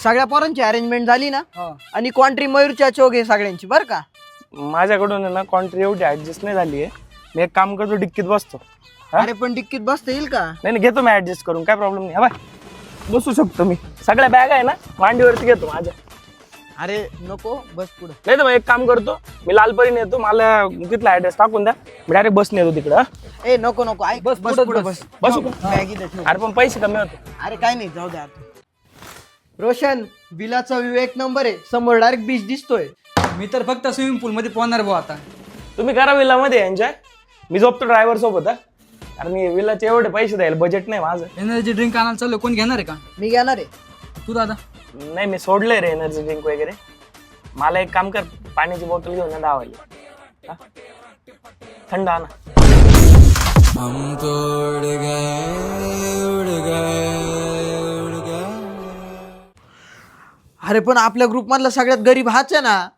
सगळ्या पोरांची अरेंजमेंट झाली ना हा. आणि कॉन्ट्री मयूरच्या चौघ आहे सगळ्यांची बरं का. माझ्याकडून आहे ना कॉन्ट्री एवढी ऍडजस्ट नाही झाली आहे. मी एक काम करतो, डिक्कीत बसतो. हा? अरे पण डिक्कीत बसता येईल का? नाही घेतो मी ऍडजस्ट करून, काय प्रॉब्लेम नाही. हा बाय बसू शकतो मी. सगळ्या बॅग आहे ना मांडीवरती घेतो माझ्या. अरे नको, बस पुढे. नाही तर मग एक काम करतो, मी लालपरीने येतो, मला तिथला ऍड्रेस टाकून द्या, मी डायरेक्ट बसने येतो तिकडं. ए नको नको, ऐक, बस बस पुढं पुढे बस. बस. बसू का? बॅग इथे ठेव. अरे पण पैसे कमी होते. अरे काय नाही, जाऊ द्या. रोशन, विलाचा व्यू एक नंबर आहे, समोर डायरेक्ट बीच दिसतोय. मी तर फक्त स्विमिंग पूल मध्ये पोहणार भाऊ आता. तुम्ही करा विलामध्ये एन्जॉय, मी झोपतो ड्रायव्हर सोबत. हा? कारण मी विलाचे एवढे पैसे द्यायला बजेट नाही माझं. एनर्जी ड्रिंक आणायला चाललो, कोण घेणार आहे का? मी घेणार आहे. तू दादा? नाही मी सोडलंय रे एनर्जी ड्रिंक वगैरे. मला एक काम कर, पाण्याची बॉटल घेऊन 10 वाली. हा? थंड आणा. हम तो उड़ गए अरे पण आपल्या ग्रुप मधला सगळ्यात गरीब हाच आहे ना.